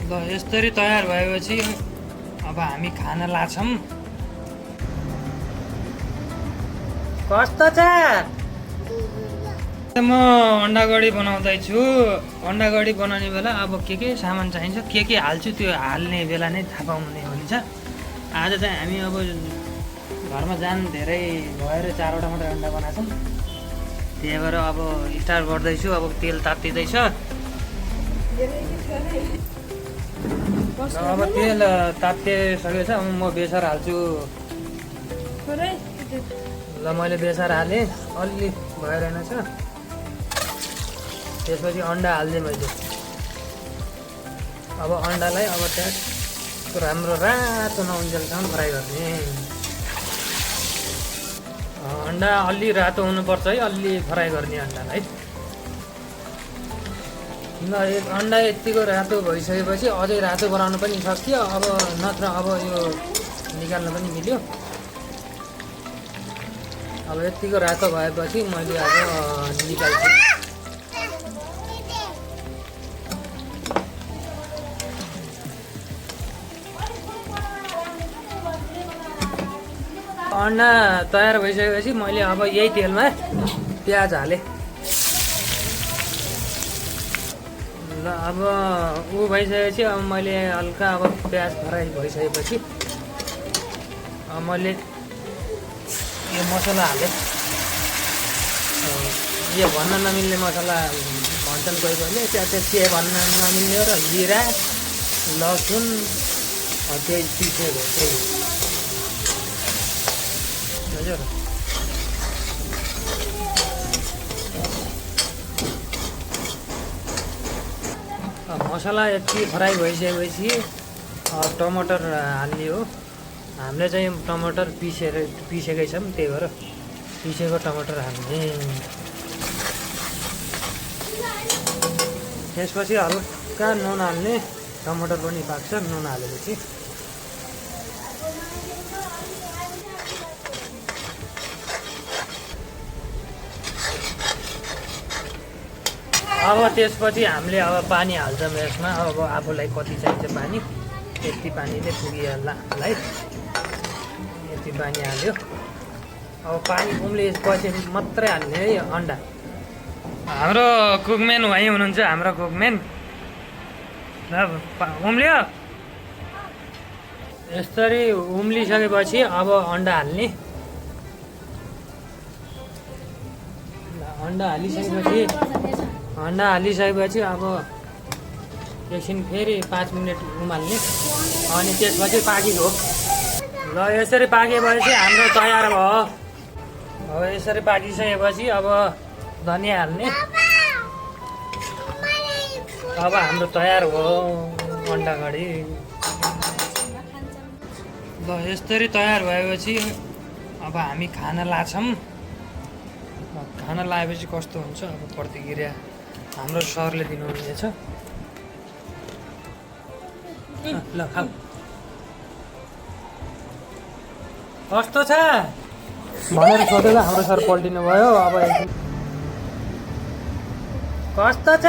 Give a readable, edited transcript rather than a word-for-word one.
ल यसरी तयार भएपछि अब हामी खान लाग्छौँ। कस्तो छ? म अन्डा कढी बनाउँदैछु। अन्डा कढी बनाउने बेला अब के सामान चाहिन्छ, के हाल्छु त्यो हाल्ने बेला नै थाहा पाउने हुन्छ। आज चाहिँ हामी अब घरमा जान धेरै भएर 4वटा मात्रै अन्डा बनाएको छौँ। त्यही भएर अब स्टार्ट गर्दैछु। अब तेल तात्तिँदैछ। अब तेल तात्तिसकेछ। म बेसार हाल्छु। ल मैले बेसार हालेँ, अलि भइरहेछ। त्यसपछि अन्डा हाल्दिएँ मैले। अब अन्डालाई अब त्यहाँ राम्रो रातो नहुन्जेलसम्म फ्राई गर्ने। अन्डा अलि रातो हुनुपर्छ है, अलि फ्राई गर्ने अन्डालाई। ल अन्डा यतिको रातो भइसकेपछि अझै रातो बनाउनु पनि सक्यो। अब नत्र अब यो निकाल्न पनि मिल्यो। अब यतिको रातो भएपछि मैले अब निकाल्छु। अन्डा तयार भइसकेपछि मैले अब यही तेलमा प्याज हालेँ। ल अब ऊ भइसकेपछि अब मैले हल्का अब प्याज फ्राई भइसकेपछि मैले यो मसला हालेँ। यो भन्न नमिल्ने मसला भन्छन् कोही कोहीले, त्यो भन्न नमिल्ने र जिरा लसुन त्यही पिसेको त्यही हजुर। मसला यति फ्राई भइसकेपछि टमाटर हाल्ने हो। हामीले चाहिँ टमाटर पिसेकै छौँ, त्यही भएर पिसेको टमाटर हाल्ने। त्यसपछि हल्का नुन हाल्ने। टमाटर पनि पाक्छ नुन हालेपछि। अब त्यसपछि हामीले अब पानी हाल्छौँ यसमा। अब आफूलाई कति चाहिन्छ पानी, यति पानीले पुगिहाल्लाई। यति पानी हाल्यो। अब पानी उम्लिएपछि मात्रै हाल्ने है अन्डा। हाम्रो कुकम्यान वहीँ हुनुहुन्छ, हाम्रो कुकम्यान। उम्लियो। यसरी उम्लिसकेपछि अब अन्डा हाल्ने। अन्डा हालिसकेपछि अब एकछिन फेरि 5 मिनट उमाल्ने। अनि त्यसपछि पाकियो। ल यसरी पाकेपछि हाम्रो तयार भयो। अब यसरी पाकिसकेपछि अब धनिया हाल्ने। अब हाम्रो तयार भयो अन्डा कढी। ल यसरी तयार भएपछि अब हामी खान लाग्छौँ। खाना लगाएपछि कस्तो हुन्छ अब प्रतिक्रिया हाम्रो सरले दिनुहुनेछ। ल खाऊ। कस्तो छ भनेर सोधेर हाम्रो सर पल्टिनु भयो। अब कस्तो छ?